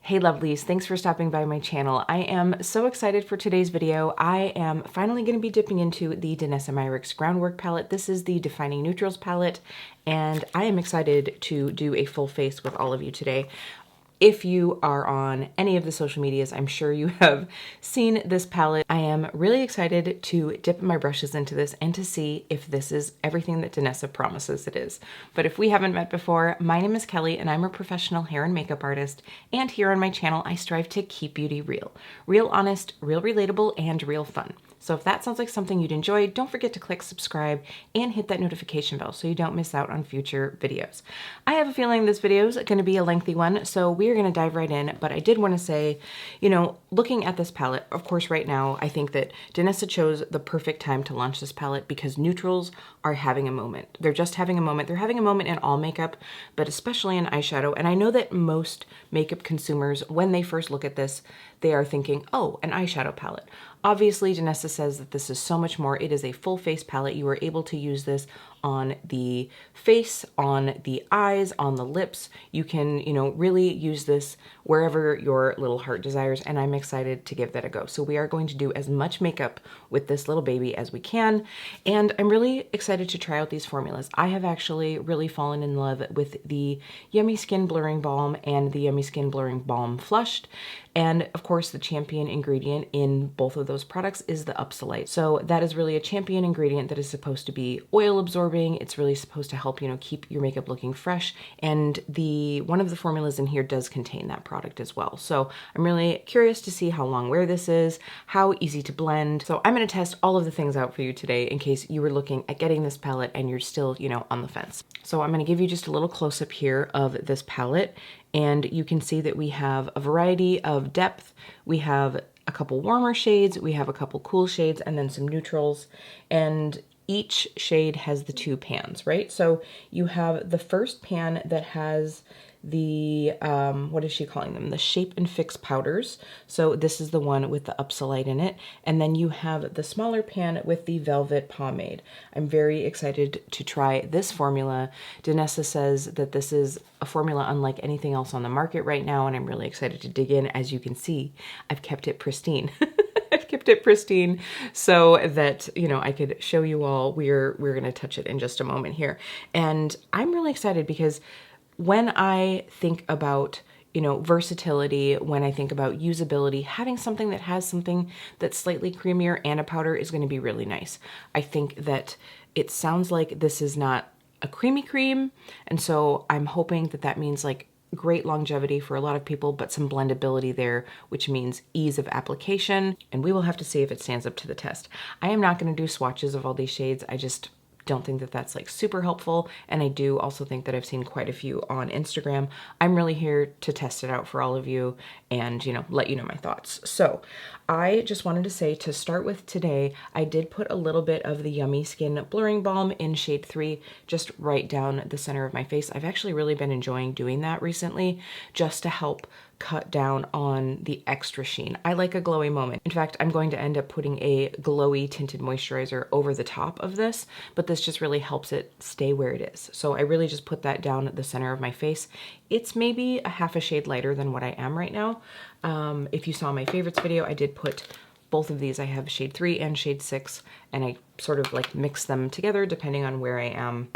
Hey lovelies, thanks for stopping by my channel. I am so excited for today's video. I am finally going to be dipping into the Danessa Myricks Groundwork palette. This is the Defining Neutrals palette, and I am excited to do a full face with all of you today. If you are on any of the social medias, I'm sure you have seen this palette. I am really excited to dip my brushes into this and to see if this is everything that Danessa promises it is. But if we haven't met before, my name is Kelly and I'm a professional hair and makeup artist. And here on my channel, I strive to keep beauty real. Real honest, real relatable, and real fun. So if that sounds like something you'd enjoy, don't forget to click subscribe and hit that notification bell so you don't miss out on future videos. I have a feeling this video is going to be a lengthy one, so we are going to dive right in. But I did want to say, you know, looking at this palette, of course, right now, I think that Danessa chose the perfect time to launch this palette because neutrals are having a moment. They're just having a moment. They're having a moment in all makeup, but especially in eyeshadow. And I know that most makeup consumers, when they first look at this, they are thinking, oh, an eyeshadow palette. Obviously, Danessa says that this is so much more. It is a full face palette. You are able to use this on the face, on the eyes, on the lips. You can, you know, really use this wherever your little heart desires, and I'm excited to give that a go. So we are going to do as much makeup with this little baby as we can, and I'm really excited to try out these formulas. I have actually really fallen in love with the Yummy Skin Blurring Balm and the Yummy Skin Blurring Balm Flushed, and of course the champion ingredient in both of those products is the Upsolite. So that is really a champion ingredient that is supposed to be oil absorbing. It's really supposed to help, you know, keep your makeup looking fresh. And one of the formulas in here does contain that product as well. So I'm really curious to see how long wear this is, how easy to blend. So I'm going to test all of the things out for you today in case you were looking at getting this palette and you're still, you know, on the fence. So I'm going to give you just a little close up here of this palette. And you can see that we have a variety of depth. We have a couple warmer shades, we have a couple cool shades, and then some neutrals. And each shade has the two pans, right? So you have the first pan that has the, what is she calling them? The Shape and Fix powders. So this is the one with the Upsolite in it. And then you have the smaller pan with the Velvet Pomade. I'm very excited to try this formula. Danessa says that this is a formula unlike anything else on the market right now, and I'm really excited to dig in. As you can see, I've kept it pristine. I've kept it pristine so that, you know, I could show you all. We're going to touch it in just a moment here. And I'm really excited because when I think about, you know, versatility, when I think about usability, having something that has something that's slightly creamier and a powder is going to be really nice. I think that it sounds like this is not a creamy cream, and so I'm hoping that that means like great longevity for a lot of people, but some blendability there, which means ease of application, and we will have to see if it stands up to the test. I am not going to do swatches of all these shades. I just don't think that that's like super helpful, and I do also think that I've seen quite a few on Instagram. I'm really here to test it out for all of you and, you know, let you know my thoughts. So I just wanted to say, to start with today, I did put a little bit of the Yummy Skin Blurring Balm in shade 3 just right down the center of my face. I've actually really been enjoying doing that recently just to help cut down on the extra sheen. I like a glowy moment. In fact, I'm going to end up putting a glowy tinted moisturizer over the top of this, but this just really helps it stay where it is. So I really just put that down at the center of my face. It's maybe a half a shade lighter than what I am right now. If you saw my favorites video, I did put both of these. I have shade 3 and shade 6, and I sort of like mix them together depending on where I am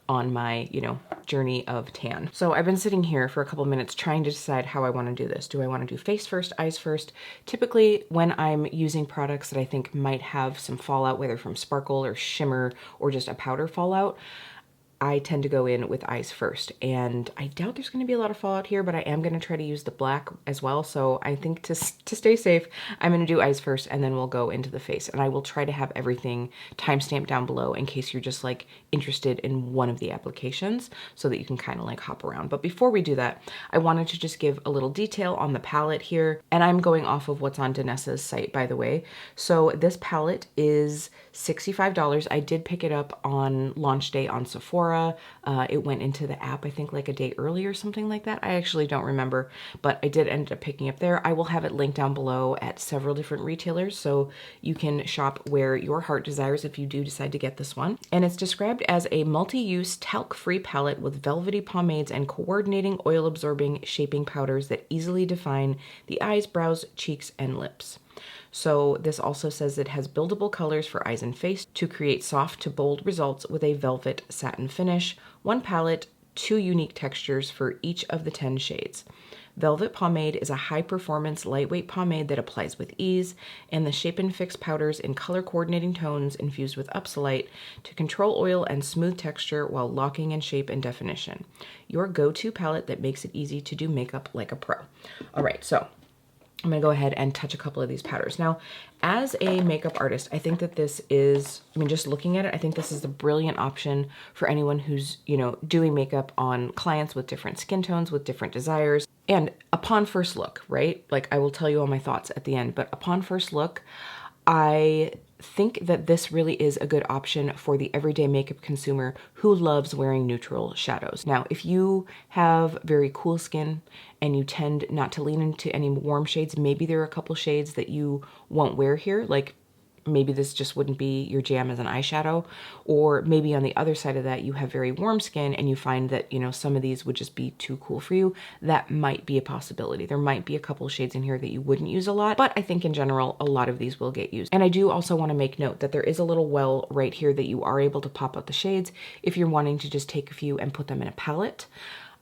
on my, you know, journey of tan. So I've been sitting here for a couple minutes trying to decide how I want to do this. Do I want to do face first, eyes first? Typically, when I'm using products that I think might have some fallout, whether from sparkle or shimmer or just a powder fallout, I tend to go in with eyes first, and I doubt there's going to be a lot of fallout here, but I am going to try to use the black as well. So I think to stay safe, I'm going to do eyes first, and then we'll go into the face. And I will try to have everything timestamped down below in case you're just like interested in one of the applications so that you can kind of like hop around. But before we do that, I wanted to just give a little detail on the palette here. And I'm going off of what's on Danessa's site, by the way. So this palette is $65. I did pick it up on launch day on Sephora. Sephora. It went into the app, I think like a day early or something like that. I actually don't remember, but I did end up picking up there. I will have it linked down below at several different retailers, so you can shop where your heart desires if you do decide to get this one. And it's described as a multi-use talc-free palette with velvety pomades and coordinating oil-absorbing shaping powders that easily define the eyes, brows, cheeks, and lips. So this also says it has buildable colors for eyes and face to create soft to bold results with a velvet satin finish, one palette, 2 unique textures for each of the 10 shades. Velvet Pomade is a high-performance, lightweight pomade that applies with ease, and the Shape and Fix powders in color-coordinating tones infused with Upsolite to control oil and smooth texture while locking in shape and definition. Your go-to palette that makes it easy to do makeup like a pro. All right, so I'm gonna go ahead and touch a couple of these powders. Now, as a makeup artist, I think that this is, I mean, just looking at it, I think this is a brilliant option for anyone who's, you know, doing makeup on clients with different skin tones, with different desires. And upon first look, right? Like, I will tell you all my thoughts at the end, but upon first look, I think that this really is a good option for the everyday makeup consumer who loves wearing neutral shadows. Now, if you have very cool skin and you tend not to lean into any warm shades, maybe there are a couple shades that you won't wear here, like maybe this just wouldn't be your jam as an eyeshadow, or maybe on the other side of that, you have very warm skin and you find that, you know, some of these would just be too cool for you. That might be a possibility. There might be a couple shades in here that you wouldn't use a lot, but I think in general, a lot of these will get used. And I do also want to make note that there is a little well right here that you are able to pop out the shades if you're wanting to just take a few and put them in a palette.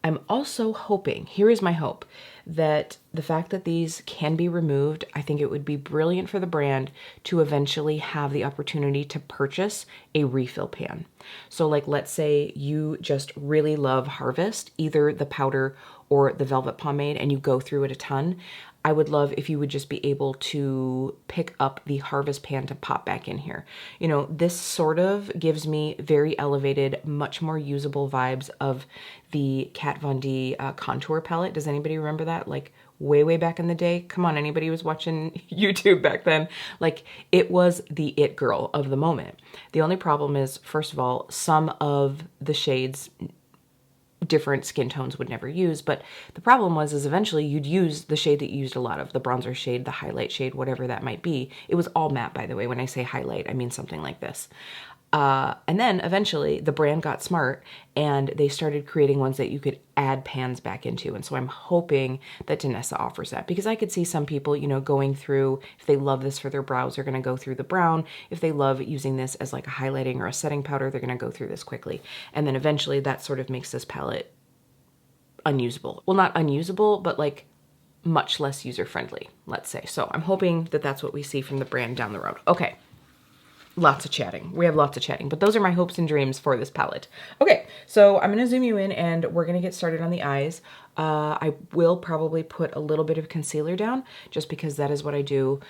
I'm also hoping, here is my hope, that the fact that these can be removed, I think it would be brilliant for the brand to eventually have the opportunity to purchase a refill pan. So like, let's say you just really love Harvest, either the powder or the Velvet Pomade, and you go through it a ton. I would love if you would just be able to pick up the Harvest pan to pop back in here. You know, this sort of gives me very elevated, much more usable vibes of the Kat Von D contour palette. Does anybody remember that? Like way, way back in the day? Come on, anybody who was watching YouTube back then? Like, it was the it girl of the moment. The only problem is, first of all, some of the shades different skin tones would never use, but the problem was is eventually you'd use the shade that you used a lot of, the bronzer shade, the highlight shade, whatever that might be. It was all matte, by the way. When I say highlight, I mean something like this. And then eventually the brand got smart and they started creating ones that you could add pans back into. And so I'm hoping that Danessa offers that, because I could see some people, you know, going through, if they love this for their brows, they're going to go through the brown. If they love using this as like a highlighting or a setting powder, they're going to go through this quickly. And then eventually that sort of makes this palette unusable. Well, not unusable, but like much less user-friendly, let's say. So I'm hoping that that's what we see from the brand down the road. Okay. Lots of chatting. We have lots of chatting, but those are my hopes and dreams for this palette. Okay, so I'm going to zoom you in and we're going to get started on the eyes. I will probably put a little bit of concealer down just because that is what I do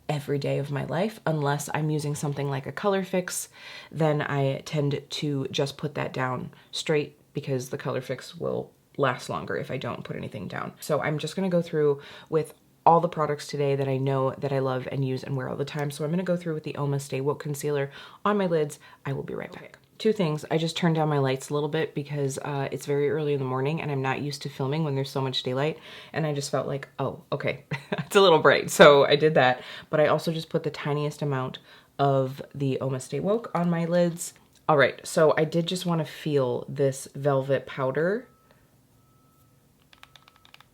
every day of my life. Unless I'm using something like a color fix, then I tend to just put that down straight because the color fix will last longer if I don't put anything down. So I'm just going to go through with all the products today that I know that I love and use and wear all the time. So I'm going to go through with the Oma Stay Woke Concealer on my lids. I will be right back. Two things. I just turned down my lights a little bit because it's very early in the morning and I'm not used to filming when there's so much daylight. And I just felt like, oh, okay, it's a little bright. So I did that. But I also just put the tiniest amount of the Oma Stay Woke on my lids. All right, so I did just want to feel this velvet powder.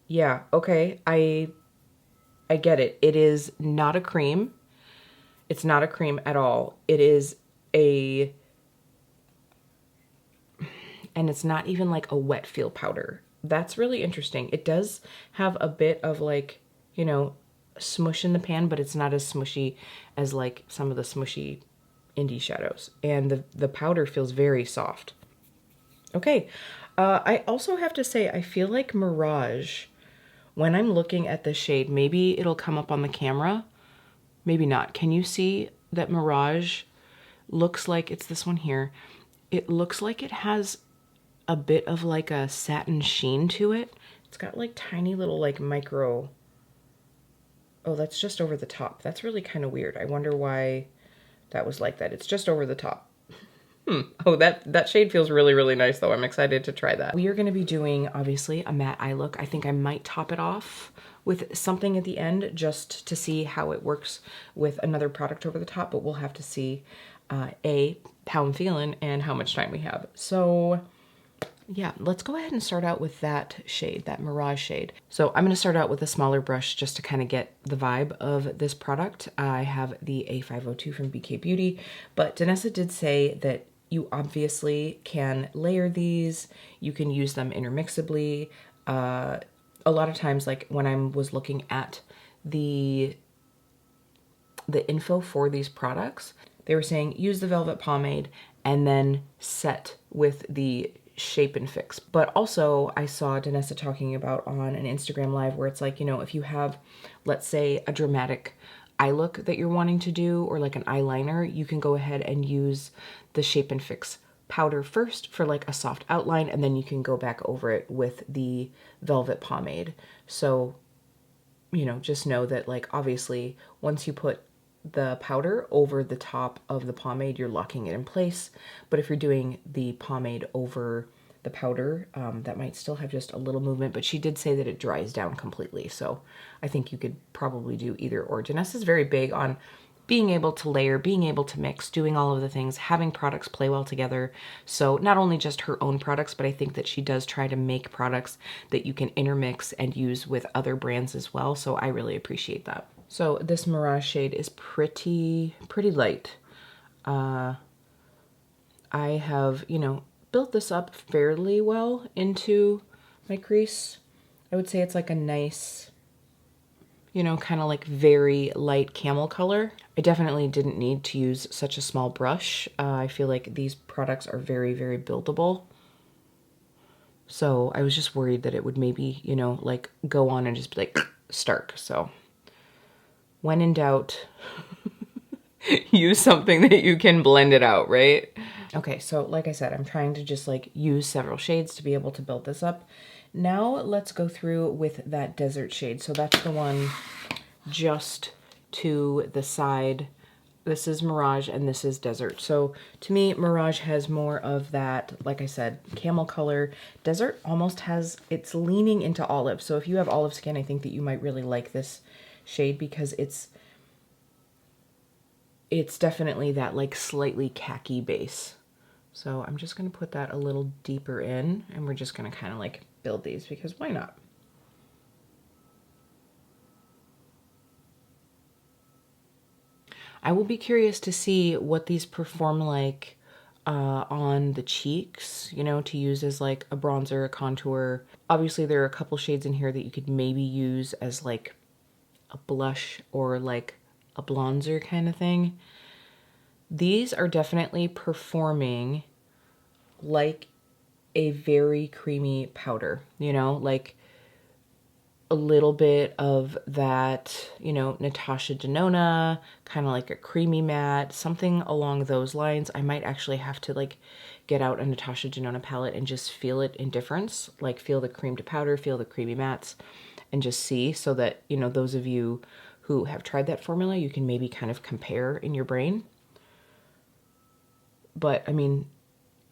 Yeah, okay, I get it. It is not a cream. It's not a cream at all. It is a, and it's not even like a wet feel powder. That's really interesting. It does have a bit of like, you know, smush in the pan, but it's not as smushy as like some of the smushy indie shadows. And the powder feels very soft. Okay. I also have to say, I feel like Mirage, when I'm looking at the shade, maybe it'll come up on the camera, maybe not. Can you see that Mirage looks like, it's this one here, it looks like it has a bit of like a satin sheen to it. It's got like tiny little like micro, oh, that's just over the top. That's really kind of weird. I wonder why that was like that. It's just over the top. Oh, that shade feels really, really nice though. I'm excited to try that. We are gonna be doing, obviously, a matte eye look. I think I might top it off with something at the end just to see how it works with another product over the top, but we'll have to see, how I'm feeling and how much time we have. So yeah, let's go ahead and start out with that shade, that Mirage shade. So I'm gonna start out with a smaller brush just to kind of get the vibe of this product. I have the A502 from BK Beauty, but Danessa did say that you obviously can layer these, you can use them intermixably. A lot of times, like when I was looking at the info for these products, they were saying use the Velvet Pomade and then set with the Shape and Fix. But also I saw Danessa talking about on an Instagram live where it's like, you know, if you have, let's say, a dramatic eye look that you're wanting to do, or like an eyeliner, you can go ahead and use the Shape and Fix powder first for like a soft outline, and then you can go back over it with the Velvet Pomade. So, you know, just know that, like, obviously once you put the powder over the top of the pomade, you're locking it in place. But if you're doing the pomade over the powder, that might still have just a little movement, but she did say that it dries down completely. So I think you could probably do either or. Danessa is very big on being able to layer, being able to mix, doing all of the things, having products play well together. So not only just her own products, but I think that she does try to make products that you can intermix and use with other brands as well. So I really appreciate that. So this Mirage shade is pretty light. I have, you know, built this up fairly well into my crease. I would say it's like a nice, you know, kind of like very light camel color. I definitely didn't need to use such a small brush. I feel like these products are very, very buildable. So I was just worried that it would maybe, you know, like go on and just be like stark. So when in doubt, use something that you can blend it out, right? Okay, so like I said, I'm trying to just like use several shades to be able to build this up. Now let's go through with that desert shade. So that's the one just to the side. This is Mirage and this is Desert. So to me, Mirage has more of that, like I said, camel color. Desert almost has, it's leaning into olive. So if you have olive skin, I think that you might really like this shade because it's definitely that like slightly khaki base. So I'm just going to put that a little deeper in, and we're just going to kind of like build these because why not? I will be curious to see what these perform like on the cheeks, you know, to use as like a bronzer, a contour. Obviously there are a couple shades in here that you could maybe use as like a blush or like a bronzer kind of thing. These are definitely performing like a very creamy powder, you know, like a little bit of that, you know, Natasha Denona, kind of like a creamy matte, something along those lines. I might actually have to like get out a Natasha Denona palette and just feel it in difference, like feel the cream to powder, feel the creamy mattes, and just see, so that, you know, those of you who have tried that formula, you can maybe kind of compare in your brain. But I mean,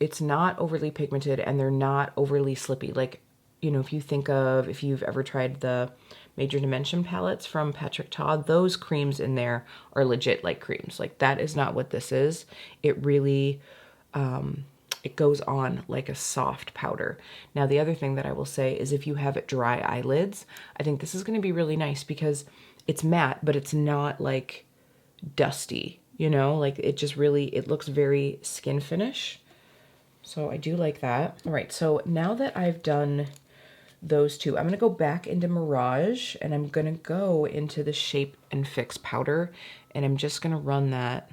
it's not overly pigmented and they're not overly slippy. Like, you know, if you think of, if you've ever tried the Major Dimension palettes from Patrick Todd, those creams in there are legit like creams. Like that is not what this is. It really, it goes on like a soft powder. Now, the other thing that I will say is if you have dry eyelids, I think this is going to be really nice because it's matte, but it's not like dusty, you know, like it just really, it looks very skin finish. So I do like that. All right, so now that I've done those two, I'm gonna go back into Mirage and I'm gonna go into the Shape and Fix powder, and I'm just gonna run that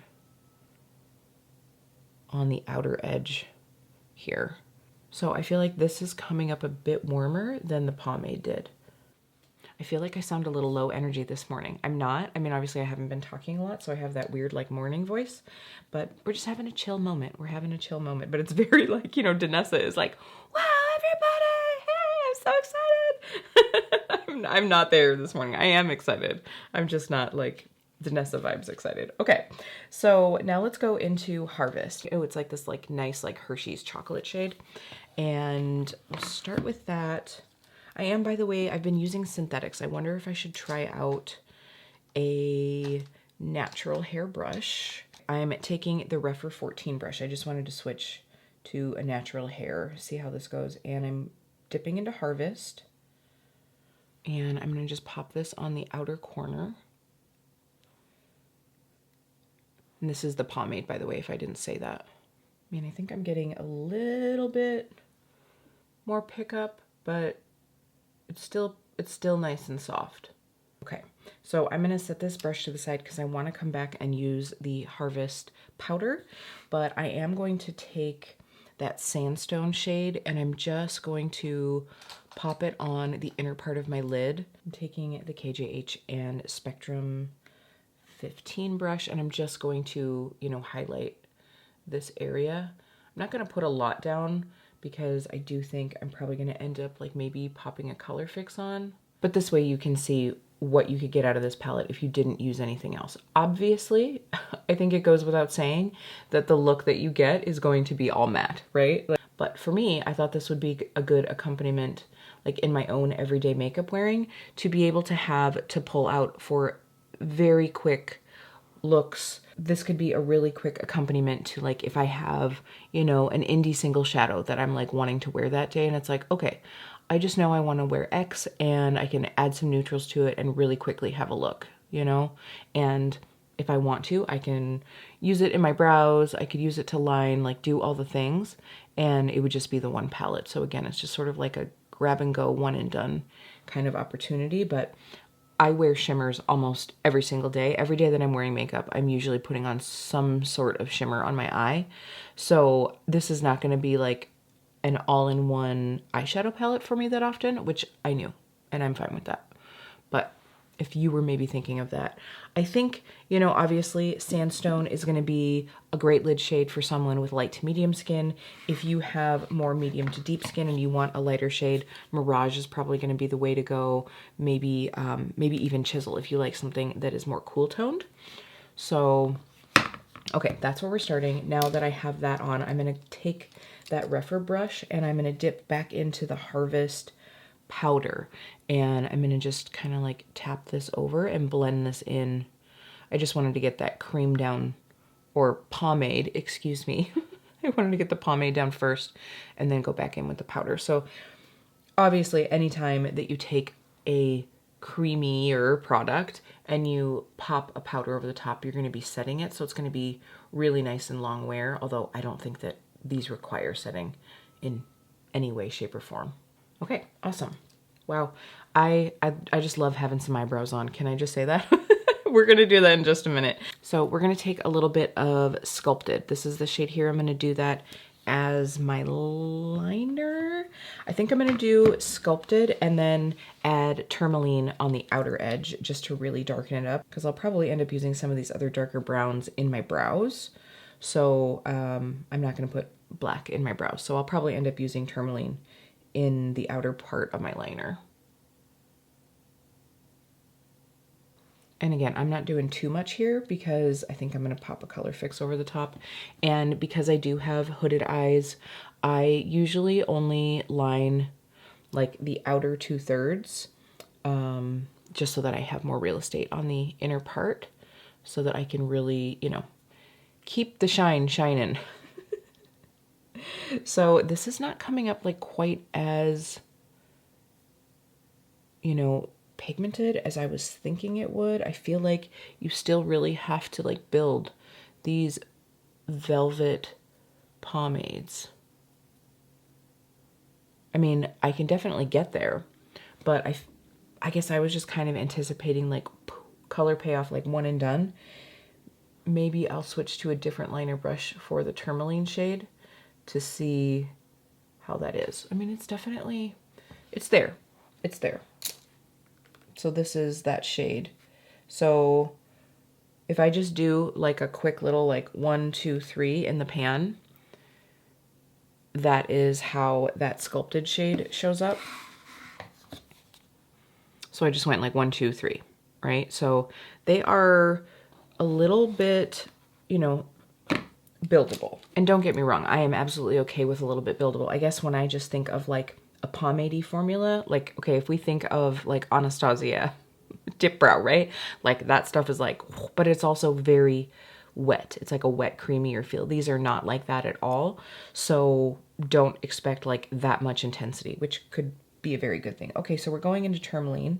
on the outer edge here. So I feel like this is coming up a bit warmer than the pomade did. I feel like I sound a little low energy this morning. I'm not. I mean, obviously I haven't been talking a lot, so I have that weird like morning voice, but we're just having a chill moment. We're having a chill moment, but it's very like, you know, Danessa is like, wow, everybody, hey, I'm so excited. I'm not there this morning. I am excited. I'm just not like Danessa vibes excited. Okay, so now let's go into Harvest. Oh, it's like this like nice like Hershey's chocolate shade. And we'll start with that. I am, by the way, I've been using synthetics. I wonder if I should try out a natural hair brush. I'm taking the Refer 14 brush. I just wanted to switch to a natural hair, see how this goes. And I'm dipping into Harvest. And I'm gonna just pop this on the outer corner. And this is the pomade, by the way, if I didn't say that. I mean, I think I'm getting a little bit more pickup, but it's still nice and soft. Okay, so I'm gonna set this brush to the side because I wanna come back and use the Harvest powder, but I am going to take that Sandstone shade and I'm just going to pop it on the inner part of my lid. I'm taking the KJH and Spectrum 15 brush and I'm just going to, you know, highlight this area. I'm not gonna put a lot down because I do think I'm probably gonna end up like maybe popping a color fix on. But this way you can see what you could get out of this palette if you didn't use anything else. Obviously, I think it goes without saying that the look that you get is going to be all matte, right? But for me, I thought this would be a good accompaniment, like in my own everyday makeup wearing, to be able to have to pull out for very quick looks. This could be a really quick accompaniment to like if I have, you know, an indie single shadow that I'm like wanting to wear that day and it's like, okay, I just know I want to wear X and I can add some neutrals to it and really quickly have a look, you know? And if I want to, I can use it in my brows. I could use it to line, like do all the things, and it would just be the one palette. So again, it's just sort of like a grab and go, one and done kind of opportunity. But I wear shimmers almost every single day. Every day that I'm wearing makeup, I'm usually putting on some sort of shimmer on my eye. So this is not going to be like an all-in-one eyeshadow palette for me that often, which I knew, and I'm fine with that. But if you were maybe thinking of that, I think, you know, obviously Sandstone is going to be a great lid shade for someone with light to medium skin. If you have more medium to deep skin and you want a lighter shade, Mirage is probably going to be the way to go. Maybe, maybe even Chisel if you like something that is more cool toned. So, okay, that's where we're starting. Now that I have that on, I'm going to take that Refer brush and I'm going to dip back into the Harvest powder and I'm going to just kind of like tap this over and blend this in. I just wanted to get that cream down, or pomade, excuse me. I wanted to get the pomade down first and then go back in with the powder. So obviously anytime that you take a creamier product and you pop a powder over the top, you're going to be setting it. So it's going to be really nice and long wear, although I don't think that these require setting in any way, shape, or form. Okay, awesome. Wow, I just love having some eyebrows on. Can I just say that? We're gonna do that in just a minute. So we're gonna take a little bit of Sculpted. This is the shade here. I'm gonna do that as my liner. I think I'm gonna do Sculpted and then add Tourmaline on the outer edge just to really darken it up, because I'll probably end up using some of these other darker browns in my brows. So I'm not gonna put black in my brows. So I'll probably end up using Tourmaline in the outer part of my liner. And again, I'm not doing too much here because I think I'm gonna pop a color fix over the top. And because I do have hooded eyes, I usually only line like the outer 2/3, just so that I have more real estate on the inner part so that I can really, you know, keep the shine shining. So this is not coming up like quite as, you know, pigmented as I was thinking it would. I feel like you still really have to like build these velvet pomades. I mean, I can definitely get there, but I guess I was just kind of anticipating like color payoff, like one and done. Maybe I'll switch to a different liner brush for the Tourmaline shade to see how that is. I mean, it's definitely, it's there. It's there. So this is that shade. So if I just do like a quick little like 1, 2, 3 in the pan, that is how that Sculpted shade shows up. So I just went like 1, 2, 3, right? So they are a little bit, you know, buildable. And don't get me wrong, I am absolutely okay with a little bit buildable. I guess when I just think of like a pomade-y formula, like, okay, if we think of like Anastasia dip brow, right? Like that stuff is like, but it's also very wet. It's like a wet, creamier feel. These are not like that at all. So don't expect like that much intensity, which could be a very good thing. Okay, so we're going into tourmaline,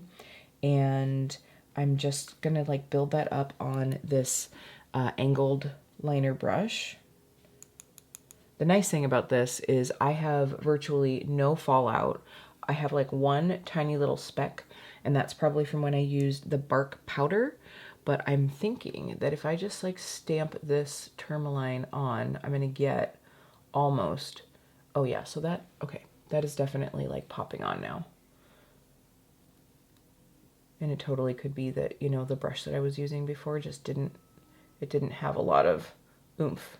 and I'm just gonna like build that up on this angled liner brush. The nice thing about this is I have virtually no fallout. I have like one tiny little speck, and that's probably from when I used the bark powder. But I'm thinking that if I just like stamp this tourmaline on, I'm gonna get almost, oh yeah, so that, okay, that is definitely like popping on now. And it totally could be that, you know, the brush that I was using before just didn't have a lot of oomph.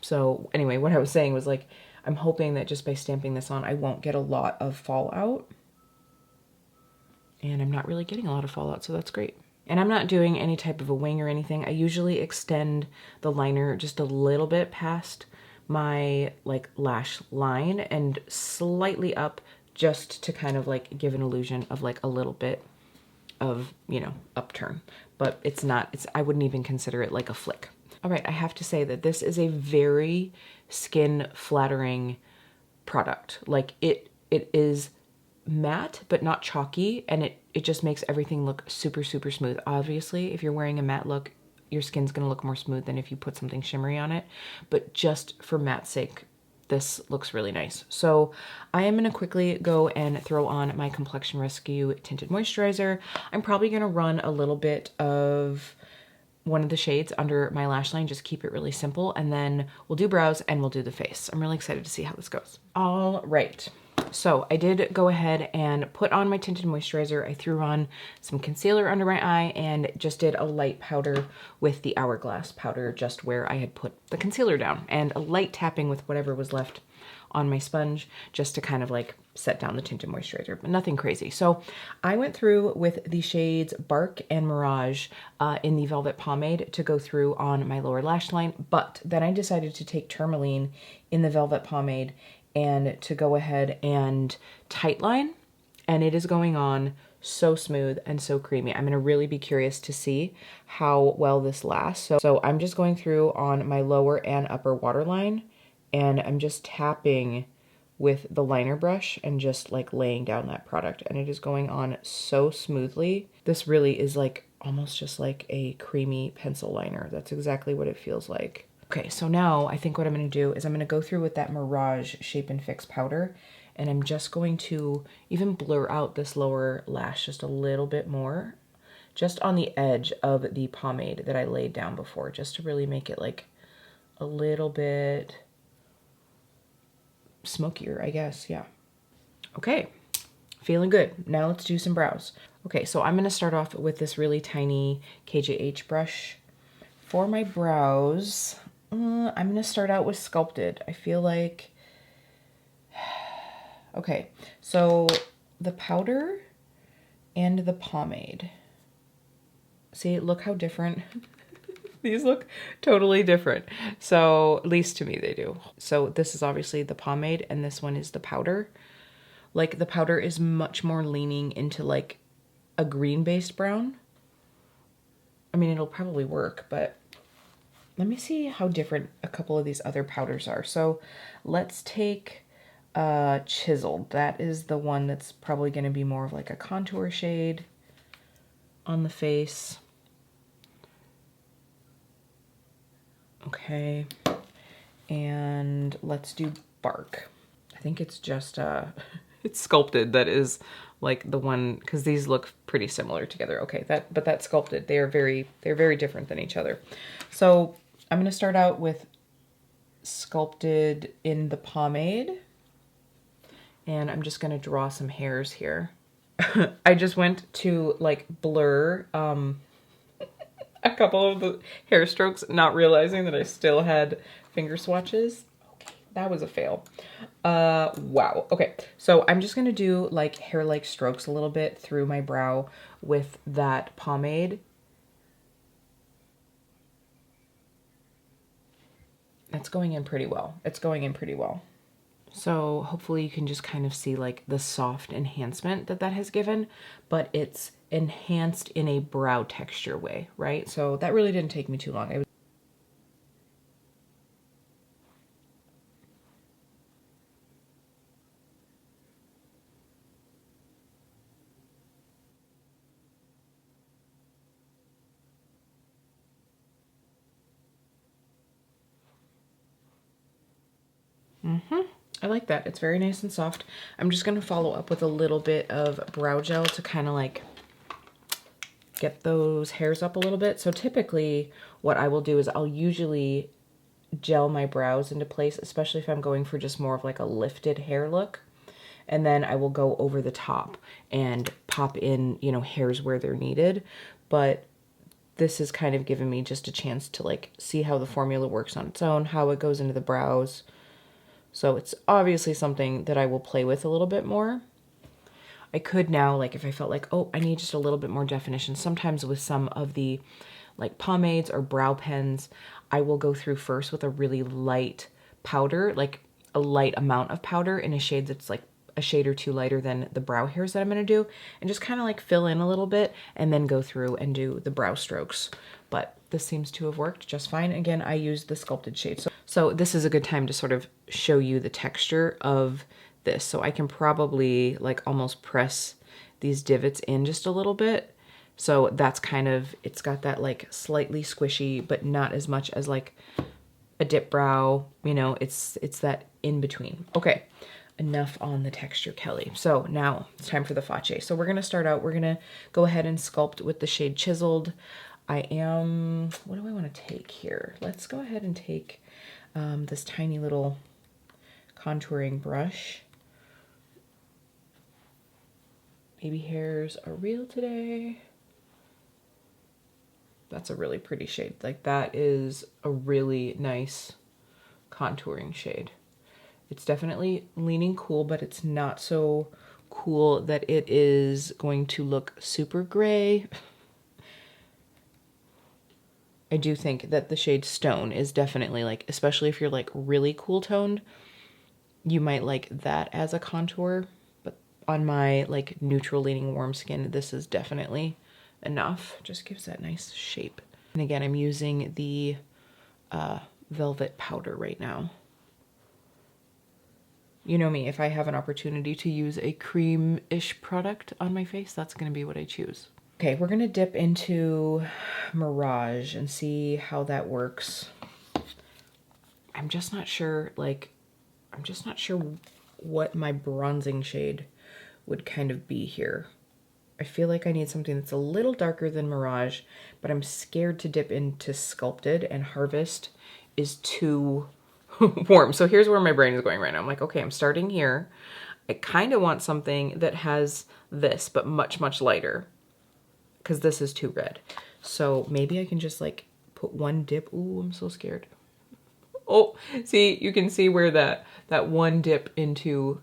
So anyway, what I was saying was like, I'm hoping that just by stamping this on, I won't get a lot of fallout. And I'm not really getting a lot of fallout, so that's great. And I'm not doing any type of a wing or anything. I usually extend the liner just a little bit past my like lash line and slightly up, just to kind of like give an illusion of like a little bit of, you know, upturn. But it's not, I wouldn't even consider it like a flick. All right, I have to say that this is a very skin flattering product. Like it is matte but not chalky, and it just makes everything look super, super smooth. Obviously, if you're wearing a matte look, your skin's gonna look more smooth than if you put something shimmery on it. But just for matte's sake, this looks really nice. So I am gonna quickly go and throw on my Complexion Rescue Tinted Moisturizer. I'm probably gonna run a little bit of one of the shades under my lash line, just keep it really simple, and then we'll do brows and we'll do the face. I'm really excited to see how this goes. All right. So I did go ahead and put on my tinted moisturizer. I threw on some concealer under my eye and just did a light powder with the Hourglass powder just where I had put the concealer down, and a light tapping with whatever was left on my sponge just to kind of like set down the tinted moisturizer, but nothing crazy. So I went through with the shades Bark and Mirage in the Velvet Pomade to go through on my lower lash line, but then I decided to take Tourmaline in the Velvet Pomade and to go ahead and tightline, and it is going on so smooth and so creamy. I'm gonna really be curious to see how well this lasts. So I'm just going through on my lower and upper waterline, and I'm just tapping with the liner brush and just like laying down that product, and it is going on so smoothly. This really is like almost just like a creamy pencil liner. That's exactly what it feels like. Okay, so now I think what I'm gonna do is I'm gonna go through with that Mirage Shape and Fix powder, and I'm just going to even blur out this lower lash just a little bit more, just on the edge of the pomade that I laid down before, just to really make it like a little bit smokier, I guess, yeah. Okay, feeling good. Now let's do some brows. Okay, so I'm gonna start off with this really tiny KJH brush. For my brows, I'm gonna start out with Sculpted. I feel like, okay, so the powder and the pomade. See, look how different. These look totally different. So, at least to me they do. So this is obviously the pomade and this one is the powder. Like the powder is much more leaning into like a green-based brown. I mean, it'll probably work, but let me see how different a couple of these other powders are. So let's take Chiseled. That is the one that's probably going to be more of like a contour shade on the face. Okay, and let's do Bark. I think it's just it's Sculpted that is like the one, because these look pretty similar together. Okay, but that's Sculpted. They're very different than each other. So I'm gonna start out with Sculpted in the pomade, and I'm just gonna draw some hairs here. I just went to like blur a couple of the hair strokes, not realizing that I still had finger swatches. Okay, That was a fail. Wow. Okay, so I'm just gonna do like hair-like strokes a little bit through my brow with that pomade. It's going in pretty well. It's going in pretty well. So hopefully you can just kind of see like the soft enhancement that that has given, but it's enhanced in a brow texture way, right? So that really didn't take me too long. I like that. It's very nice and soft. I'm just going to follow up with a little bit of brow gel to kind of like get those hairs up a little bit. So typically what I will do is I'll usually gel my brows into place, especially if I'm going for just more of like a lifted hair look. And then I will go over the top and pop in, you know, hairs where they're needed. But this has kind of given me just a chance to like see how the formula works on its own, how it goes into the brows. So it's obviously something that I will play with a little bit more. I could now, like if I felt like, oh, I need just a little bit more definition, sometimes with some of the like pomades or brow pens, I will go through first with a really light powder, like a light amount of powder in a shade that's like a shade or two lighter than the brow hairs that I'm going to do, and just kind of like fill in a little bit and then go through and do the brow strokes. But this seems to have worked just fine. Again, I used the sculpted shade. So this is a good time to sort of show you the texture of this. So I can probably like almost press these divots in just a little bit. So that's kind of, it's got that like slightly squishy, but not as much as like a dip brow, you know, it's that in between. Okay, enough on the texture, Kelly. So now it's time for the face. So we're gonna start out, we're gonna go ahead and sculpt with the shade Chiseled. What do I wanna take here? Let's go ahead and take this tiny little contouring brush. Baby hairs are real today. That's a really pretty shade. Like that is a really nice contouring shade. It's definitely leaning cool, but it's not so cool that it is going to look super gray. I do think that the shade Stone is definitely like, especially if you're like really cool toned, you might like that as a contour, but on my like neutral leaning warm skin, this is definitely enough. Just gives that nice shape. And again, I'm using the velvet powder right now. You know me, if I have an opportunity to use a cream-ish product on my face, that's gonna be what I choose. Okay, we're gonna dip into Mirage and see how that works. I'm just not sure, like, what my bronzing shade would kind of be here. I feel like I need something that's a little darker than Mirage, but I'm scared to dip into Sculpted, and Harvest is too warm. So here's where my brain is going right now. I'm like, okay, I'm starting here. I kind of want something that has this, but much, much lighter, because this is too red. So maybe I can just like put one dip. Ooh, I'm so scared. Oh, see, you can see where that one dip into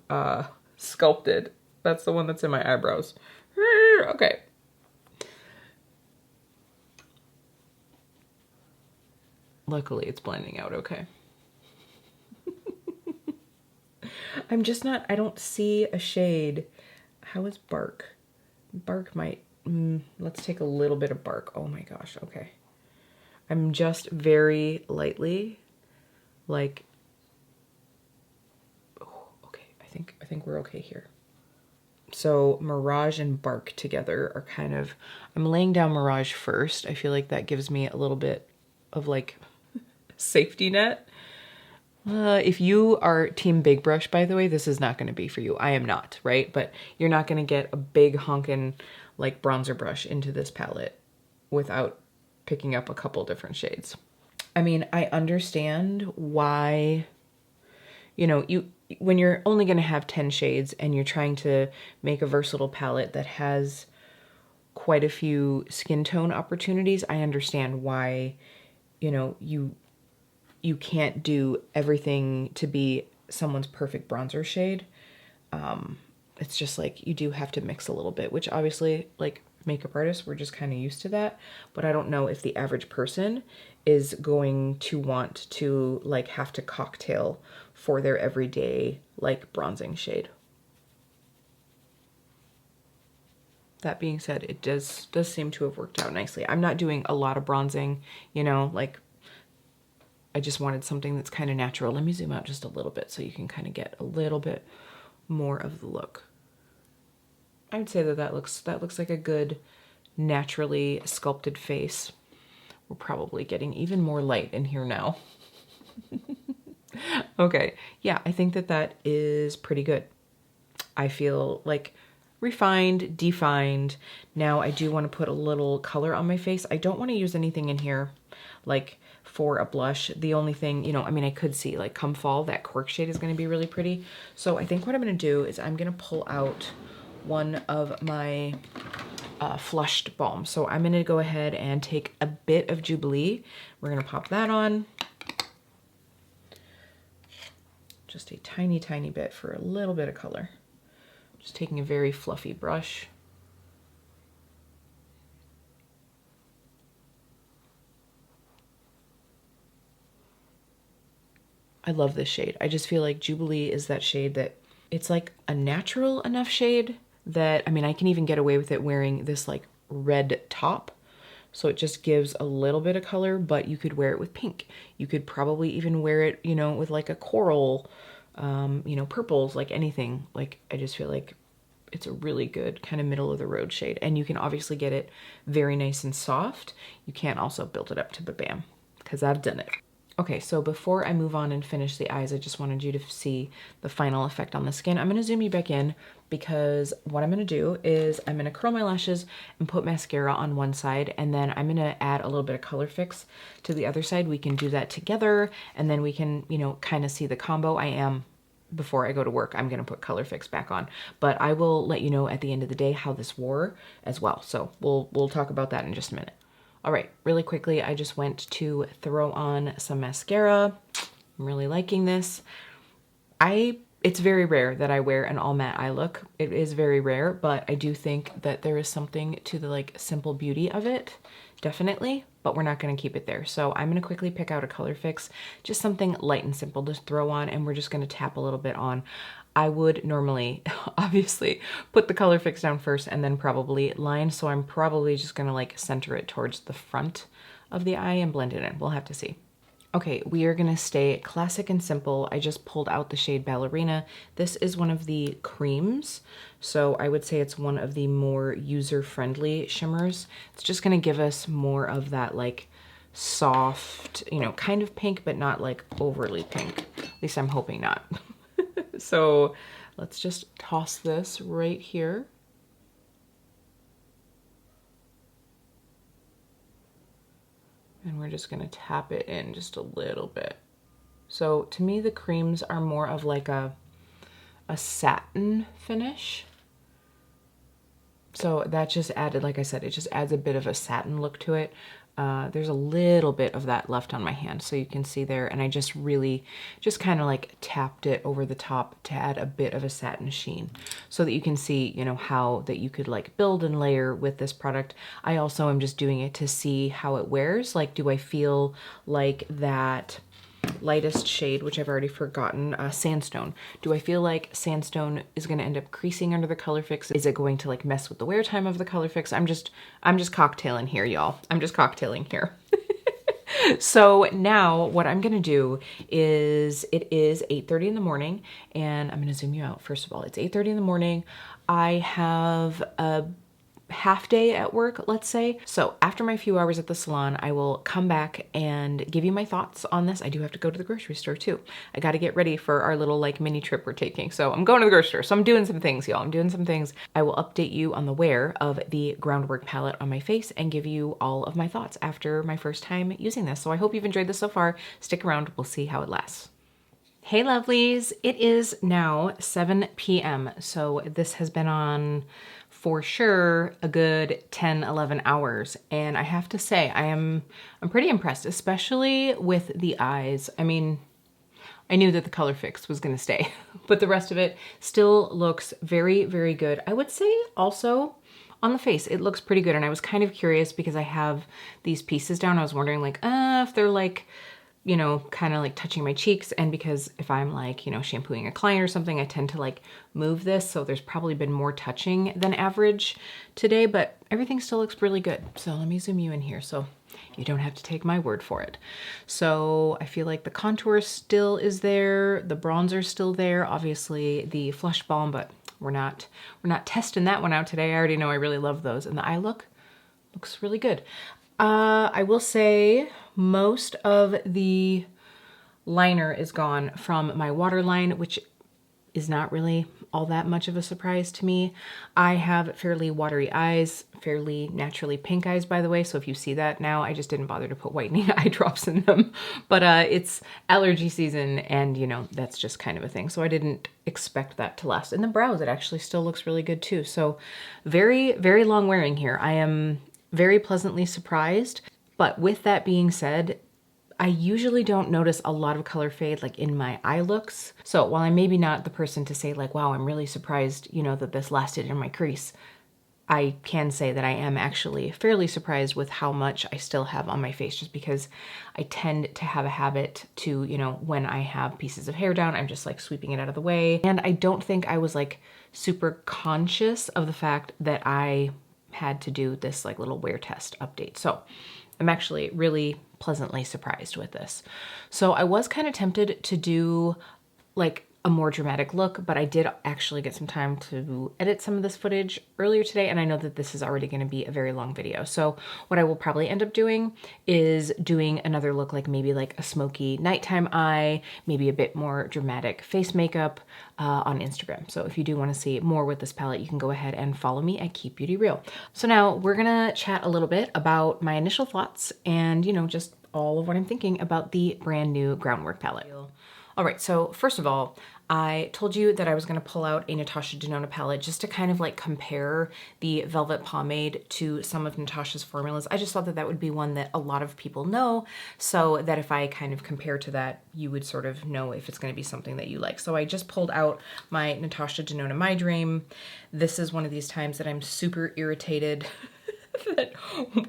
Sculpted. That's the one that's in my eyebrows. Okay. Luckily, it's blending out okay. I'm just not, I don't see a shade. How is Bark? Bark might, let's take a little bit of Bark. Oh my gosh, okay. I'm just very lightly, like, oh, okay, I think we're okay here. So Mirage and Bark together are kind of, I'm laying down Mirage first. I feel like that gives me a little bit of like safety net. If you are team big brush, by the way, this is not going to be for you. I am not, right? But you're not going to get a big honkin' like bronzer brush into this palette without picking up a couple different shades. I mean, I understand why, you know, when you're only going to have 10 shades and you're trying to make a versatile palette that has quite a few skin tone opportunities, I understand why, you know, you you can't do everything to be someone's perfect bronzer shade. It's just like you do have to mix a little bit, which obviously, like makeup artists, we're just kind of used to that. But I don't know if the average person is going to want to like have to cocktail for their everyday like bronzing shade. That being said, it does seem to have worked out nicely. I'm not doing a lot of bronzing, you know, like I just wanted something that's kind of natural. Let me zoom out just a little bit so you can kind of get a little bit more of the look. I would say that looks like a good naturally sculpted face. We're probably getting even more light in here now. Okay, yeah, I think that is pretty good. I feel like refined, defined. Now I do want to put a little color on my face. I don't want to use anything in here like for a blush. The only thing, you know, I mean, I could see like come fall, that cork shade is going to be really pretty. So I think what I'm going to do is I'm going to pull out one of my flushed balms. So I'm going to go ahead and take a bit of Jubilee. We're going to pop that on. Just a tiny, tiny bit for a little bit of color. Just taking a very fluffy brush. I love this shade. I just feel like Jubilee is that shade that it's like a natural enough shade that, I mean, I can even get away with it wearing this like red top. So it just gives a little bit of color, but you could wear it with pink. You could probably even wear it, you know, with like a coral, you know, purples, like anything. Like, I just feel like it's a really good kind of middle of the road shade. And you can obviously get it very nice and soft. You can't also build it up to bam, because I've done it. Okay, so before I move on and finish the eyes, I just wanted you to see the final effect on the skin. I'm gonna zoom you back in because what I'm gonna do is I'm gonna curl my lashes and put mascara on one side, and then I'm gonna add a little bit of color fix to the other side. We can do that together, and then we can, you know, kind of see the combo. Before I go to work, I'm gonna put color fix back on, but I will let you know at the end of the day how this wore as well. So we'll talk about that in just a minute. All right, really quickly, I just went to throw on some mascara. I'm really liking this. It's very rare that I wear an all matte eye look. It is very rare, but I do think that there is something to the like simple beauty of it, definitely, but we're not gonna keep it there. So I'm gonna quickly pick out a color fix, just something light and simple to throw on, and we're just gonna tap a little bit on. I would normally, obviously, put the color fix down first and then probably line. So I'm probably just gonna like center it towards the front of the eye and blend it in. We'll have to see. Okay, we are gonna stay classic and simple. I just pulled out the shade Ballerina. This is one of the creams. So I would say it's one of the more user-friendly shimmers. It's just gonna give us more of that like soft, you know, kind of pink, but not like overly pink. At least I'm hoping not. So let's just toss this right here. And we're just gonna tap it in just a little bit. So to me, the creams are more of like a satin finish. So that just added, like I said, it just adds a bit of a satin look to it. There's a little bit of that left on my hand, so you can see there, and I just really just kind of like tapped it over the top to add a bit of a satin sheen so that you can see, you know, how that you could like build and layer with this product. I also am just doing it to see how it wears. Like, do I feel like that lightest shade, which I've already forgotten, Sandstone. Do I feel like Sandstone is going to end up creasing under the color fix? Is it going to like mess with the wear time of the color fix? I'm just cocktailing here, y'all. I'm just cocktailing here. So now what I'm going to do is, it is 8:30 in the morning, and I'm going to zoom you out. First of all, it's 8:30 in the morning. I have a half day at work, let's say. So after my few hours at the salon, I will come back and give you my thoughts on this. I do have to go to the grocery store too. I got to get ready for our little like mini trip we're taking. So I'm going to the grocery store. So I'm doing some things, y'all. I'm doing some things. I will update you on the wear of the Groundwork palette on my face and give you all of my thoughts after my first time using this. So I hope you've enjoyed this so far. Stick around. We'll see how it lasts. Hey lovelies, it is now 7 p.m. So this has been on for sure a good 10, 11 hours. And I have to say, I'm pretty impressed, especially with the eyes. I mean, I knew that the color fix was gonna stay, but the rest of it still looks very, very good. I would say also on the face, it looks pretty good. And I was kind of curious because I have these pieces down. I was wondering like, if they're like, you know, kind of like touching my cheeks. And because if I'm like, you know, shampooing a client or something, I tend to like move this. So there's probably been more touching than average today, but everything still looks really good. So let me zoom you in here so you don't have to take my word for it. So I feel like the contour still is there. The bronzer's still there. Obviously the Flush Balm, but we're not testing that one out today. I already know I really love those. And the eye look looks really good. I will say most of the liner is gone from my waterline, which is not really all that much of a surprise to me. I have fairly watery eyes, fairly naturally pink eyes, by the way. So if you see that now, I just didn't bother to put whitening eye drops in them. But it's allergy season and, you know, that's just kind of a thing. So I didn't expect that to last. And the brows, it actually still looks really good too. So very, very long wearing here. I am very pleasantly surprised. But with that being said, I usually don't notice a lot of color fade like in my eye looks. So while I'm maybe not the person to say like, wow, I'm really surprised, you know, that this lasted in my crease, I can say that I am actually fairly surprised with how much I still have on my face, just because I tend to have a habit to, you know, when I have pieces of hair down, I'm just like sweeping it out of the way. And I don't think I was like super conscious of the fact that I had to do this like little wear test update. So I'm actually really pleasantly surprised with this. So I was kind of tempted to do like a more dramatic look, but I did actually get some time to edit some of this footage earlier today, and I know that this is already going to be a very long video. So what I will probably end up doing is doing another look, like maybe like a smoky nighttime eye, maybe a bit more dramatic face makeup on Instagram. So if you do want to see more with this palette, you can go ahead and follow me at Keep Beauty Real. So now we're gonna chat a little bit about my initial thoughts and, you know, just all of what I'm thinking about the brand new Groundwork palette. All right, so first of all, I told you that I was gonna pull out a Natasha Denona palette just to kind of like compare the Velvet Pomade to some of Natasha's formulas. I just thought that that would be one that a lot of people know, so that if I kind of compare to that, you would sort of know if it's gonna be something that you like. So I just pulled out my Natasha Denona My Dream. This is one of these times that I'm super irritated that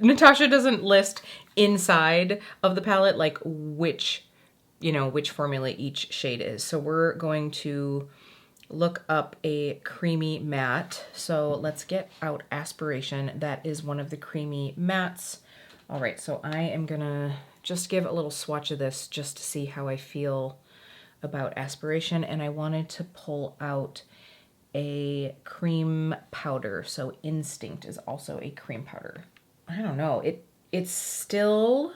Natasha doesn't list inside of the palette like which, you know, which formula each shade is. So we're going to look up a creamy matte. So let's get out Aspiration. That is one of the creamy mattes. All right, so I am gonna just give a little swatch of this just to see how I feel about Aspiration. And I wanted to pull out a cream powder. So Instinct is also a cream powder. I don't know, it's still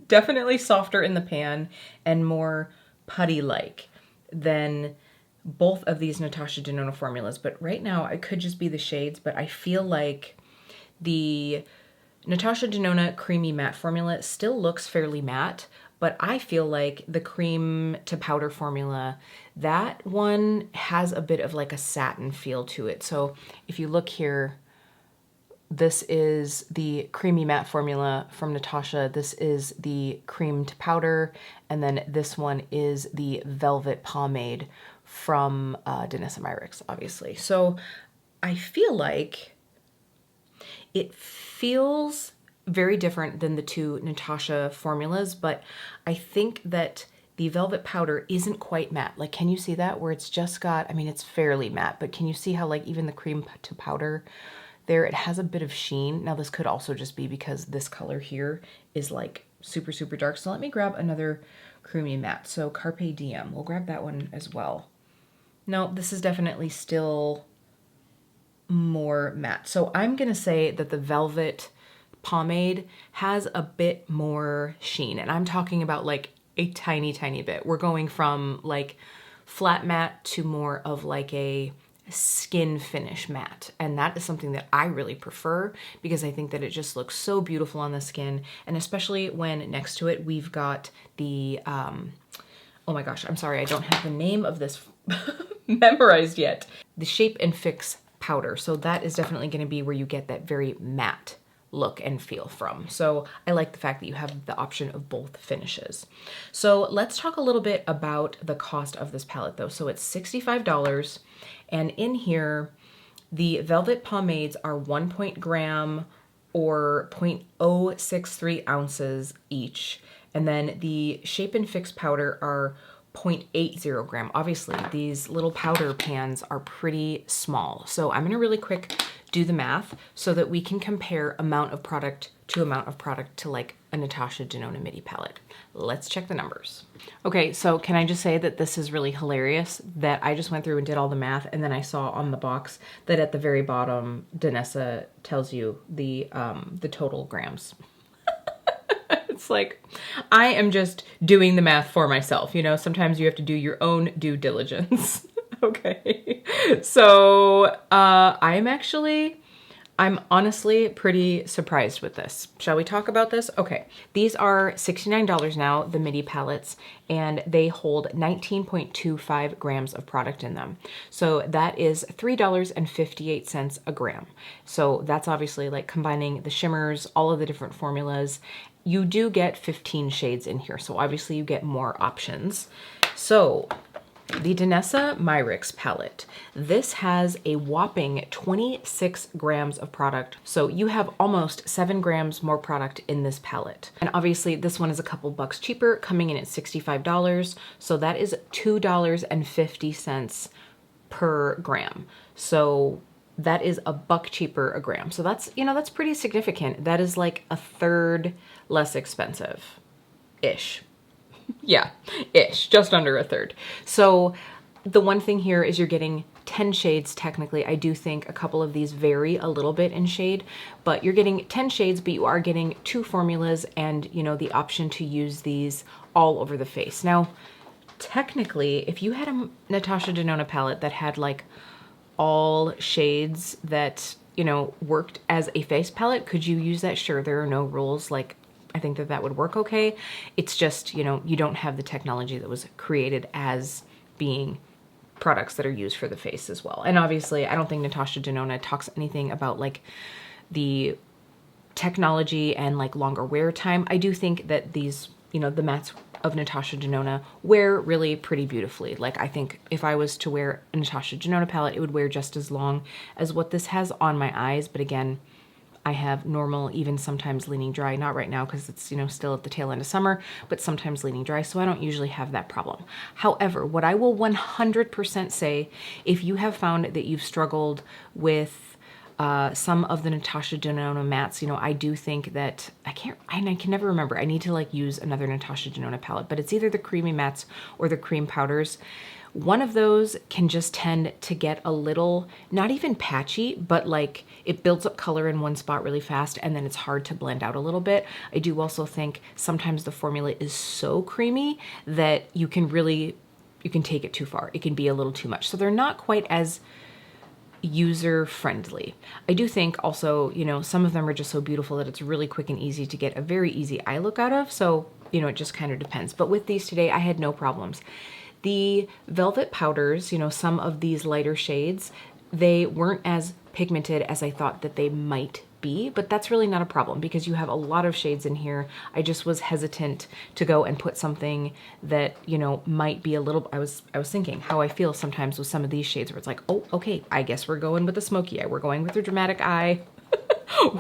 definitely softer in the pan and more putty-like than both of these Natasha Denona formulas. But right now, it could just be the shades, but I feel like the Natasha Denona Creamy Matte formula still looks fairly matte, but I feel like the cream to powder formula, that one has a bit of like a satin feel to it. So if you look here, this is the creamy matte formula from Natasha. This is the cream to powder. And then this one is the Velvet Pomade from Danessa Myricks, obviously. So I feel like it feels very different than the two Natasha formulas, but I think that the Velvet Powder isn't quite matte. Like, can you see that? Where it's just got, I mean, it's fairly matte, but can you see how like even the cream to powder there, it has a bit of sheen. Now this could also just be because this color here is like super, super dark. So let me grab another creamy matte. So Carpe Diem, we'll grab that one as well. No, this is definitely still more matte. So I'm gonna say that the Velvet Pomade has a bit more sheen, and I'm talking about like a tiny, tiny bit. We're going from like flat matte to more of like a skin finish matte, and that is something that I really prefer because I think that it just looks so beautiful on the skin, and especially when next to it we've got the oh my gosh, I'm sorry, I don't have the name of this memorized yet. The Shape and Fix powder. So that is definitely going to be where you get that very matte look and feel from. So I like the fact that you have the option of both finishes. So let's talk a little bit about the cost of this palette though. So it's $65, and in here, the velvet pomades are 1 gram or 0.063 ounces each. And then the Shape and Fix powder are 0.80 gram. Obviously, these little powder pans are pretty small. So I'm gonna really quick do the math so that we can compare amount of product to like a Natasha Denona midi palette. Let's check the numbers. Okay, so can I just say that this is really hilarious that I just went through and did all the math, and then I saw on the box that at the very bottom, Danessa tells you the total grams. It's like, I am just doing the math for myself. You know, sometimes you have to do your own due diligence. Okay, so I'm honestly pretty surprised with this. Shall we talk about this? Okay, these are $69 now, the midi palettes, and they hold 19.25 grams of product in them. So that is $3.58 a gram. So that's obviously like combining the shimmers, all of the different formulas. You do get 15 shades in here, so obviously you get more options. So the Danessa Myricks palette. This has a whopping 26 grams of product. So you have almost 7 grams more product in this palette. And obviously this one is a couple bucks cheaper, coming in at $65. So that is $2.50 per gram. So that is $1 cheaper a gram. So that's, you know, that's pretty significant. That is like a third less expensive-ish. Yeah, ish, just under a third. So the one thing here is you're getting 10 shades technically. I do think a couple of these vary a little bit in shade, but you're getting 10 shades, but you are getting 2 formulas and, you know, the option to use these all over the face. Now, technically, if you had a Natasha Denona palette that had like all shades that, you know, worked as a face palette, could you use that? Sure, there are no rules. Like, I think that that would work okay. It's just, you know, you don't have the technology that was created as being products that are used for the face as well. And obviously, I don't think Natasha Denona talks anything about like the technology and like longer wear time. I do think that these, you know, the mattes of Natasha Denona wear really pretty beautifully. Like, I think if I was to wear a Natasha Denona palette, it would wear just as long as what this has on my eyes. But again, I have normal, even sometimes leaning dry, not right now because it's, you know, still at the tail end of summer, but sometimes leaning dry, so I don't usually have that problem. However, what I will 100% say, if you have found that you've struggled with some of the Natasha Denona mattes, you know, I do think that, I can never remember, I need to like use another Natasha Denona palette, but it's either the creamy mattes or the cream powders. One of those can just tend to get a little, not even patchy, but like it builds up color in one spot really fast and then it's hard to blend out a little bit. I do also think sometimes the formula is so creamy that you can take it too far. It can be a little too much. So they're not quite as user friendly. I do think also, you know, some of them are just so beautiful that it's really quick and easy to get a very easy eye look out of. So, you know, it just kind of depends. But with these today, I had no problems. The velvet powders, you know, some of these lighter shades, they weren't as pigmented as I thought that they might be, but that's really not a problem because you have a lot of shades in here. I just was hesitant to go and put something that, you know, might be a little, I was thinking how I feel sometimes with some of these shades where it's like, oh, okay, I guess we're going with the smoky eye. We're going with the dramatic eye.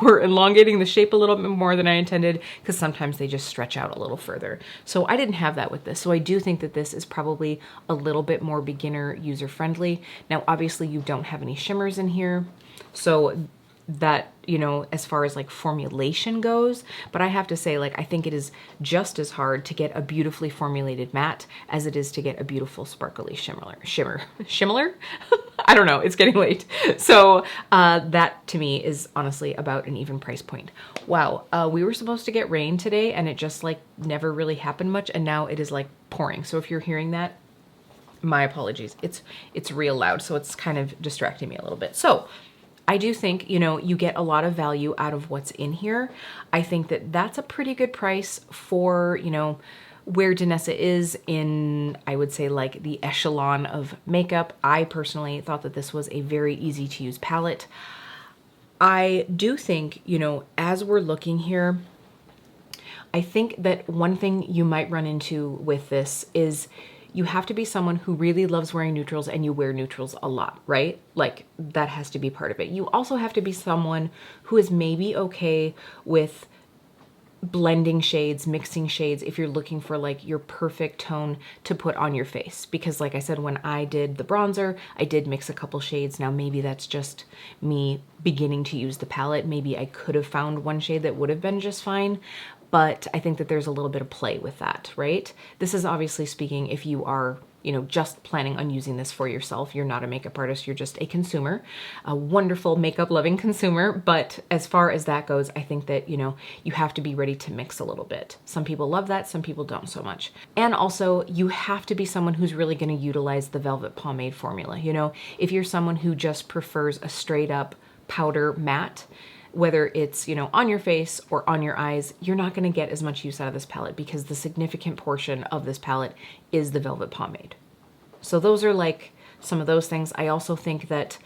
We're elongating the shape a little bit more than I intended because sometimes they just stretch out a little further. So I didn't have that with this. So I do think that this is probably a little bit more beginner user friendly. Now, obviously you don't have any shimmers in here. So that, you know, as far as like formulation goes, but I have to say, like, I think it is just as hard to get a beautifully formulated matte as it is to get a beautiful sparkly shimmer. I don't know, it's getting late. So that to me is honestly about an even price point. Wow, we were supposed to get rain today and it just like never really happened much, and now it is like pouring. So if you're hearing that, my apologies. It's real loud, so it's kind of distracting me a little bit. So I do think, you know, you get a lot of value out of what's in here. I think that that's a pretty good price for, you know, where Danessa is in, I would say, like the echelon of makeup. I personally thought that this was a very easy to use palette. I do think, you know, as we're looking here, I think that one thing you might run into with this is you have to be someone who really loves wearing neutrals and you wear neutrals a lot, right? Like that has to be part of it. You also have to be someone who is maybe okay with blending shades, mixing shades, if you're looking for like your perfect tone to put on your face. Because like I said, when I did the bronzer, I did mix a couple shades. Now maybe that's just me beginning to use the palette. Maybe I could have found one shade that would have been just fine, but I think that there's a little bit of play with that, right? This is obviously speaking if you are, you know, just planning on using this for yourself. You're not a makeup artist, you're just a consumer, a wonderful makeup loving consumer. But as far as that goes, I think that, you know, you have to be ready to mix a little bit. Some people love that, some people don't so much. And also you have to be someone who's really going to utilize the Velvet Pomade formula. You know, if you're someone who just prefers a straight up powder matte, whether it's, you know, on your face or on your eyes, you're not going to get as much use out of this palette because the significant portion of this palette is the Velvet Pomade. So those are like some of those things. I also think that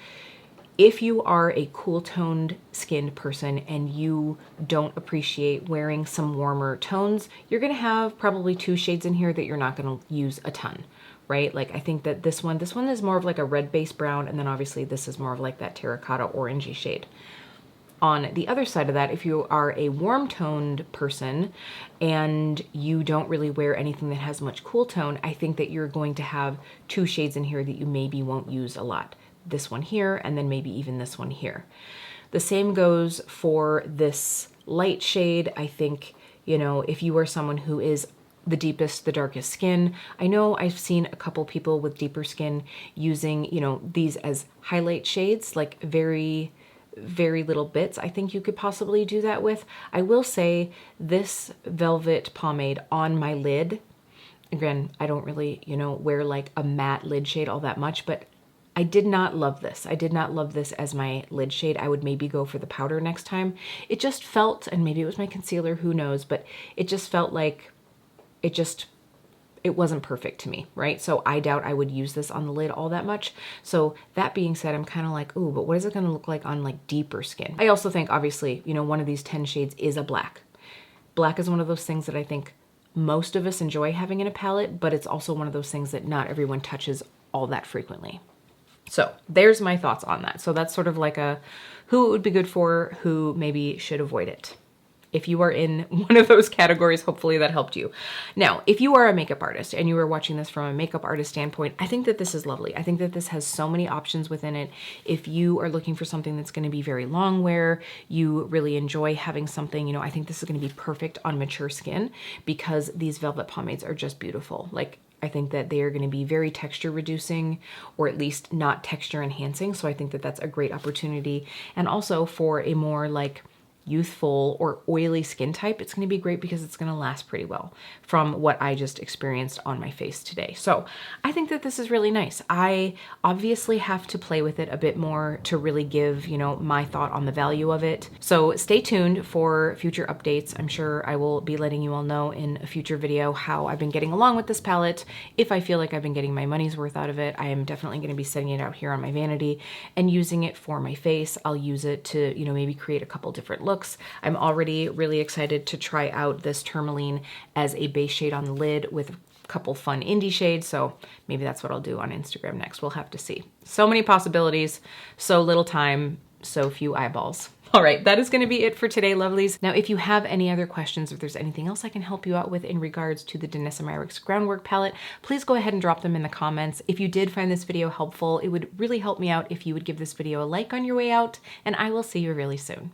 if you are a cool toned skinned person and you don't appreciate wearing some warmer tones, you're going to have probably 2 shades in here that you're not going to use a ton, right? Like I think that this one is more of like a red base brown, and then obviously this is more of like that terracotta orangey shade. On the other side of that, if you are a warm toned person and you don't really wear anything that has much cool tone, I think that you're going to have 2 shades in here that you maybe won't use a lot. This one here, and then maybe even this one here. The same goes for this light shade. I think, you know, if you are someone who is the deepest, the darkest skin, I know I've seen a couple people with deeper skin using, you know, these as highlight shades, like very little bits. I think you could possibly do that with. I will say this Velvet Pomade on my lid, again, I don't really, you know, wear like a matte lid shade all that much, but I did not love this. I did not love this as my lid shade. I would maybe go for the powder next time. It just felt, and maybe it was my concealer, who knows, but it just felt like it wasn't perfect to me, right? So I doubt I would use this on the lid all that much. So that being said, I'm kind of like, ooh, but what is it going to look like on like deeper skin? I also think obviously, you know, one of these 10 shades is a black. Black is one of those things that I think most of us enjoy having in a palette, but it's also one of those things that not everyone touches all that frequently. So there's my thoughts on that. So that's sort of like a who it would be good for, who maybe should avoid it. If you are in one of those categories, hopefully that helped you. Now, if you are a makeup artist and you are watching this from a makeup artist standpoint, I think that this is lovely. I think that this has so many options within it. If you are looking for something that's going to be very long wear, you really enjoy having something, you know, I think this is going to be perfect on mature skin because these Velvet Pomades are just beautiful. Like, I think that they are going to be very texture reducing, or at least not texture enhancing. So I think that that's a great opportunity. And also for a more like youthful or oily skin type, it's going to be great because it's going to last pretty well from what I just experienced on my face today. So I think that this is really nice. I obviously have to play with it a bit more to really give, you know, my thought on the value of it. So stay tuned for future updates. I'm sure I will be letting you all know in a future video how I've been getting along with this palette. If I feel like I've been getting my money's worth out of it, I am definitely going to be setting it out here on my vanity and using it for my face. I'll use it to, you know, maybe create a couple different looks. I'm already really excited to try out this tourmaline as a base shade on the lid with a couple fun indie shades. So maybe that's what I'll do on Instagram next. We'll have to see. So many possibilities, so little time, so few eyeballs. All right, that is going to be it for today, lovelies. Now, if you have any other questions, or if there's anything else I can help you out with in regards to the Danessa Myricks Groundwork palette, please go ahead and drop them in the comments. If you did find this video helpful, it would really help me out if you would give this video a like on your way out, and I will see you really soon.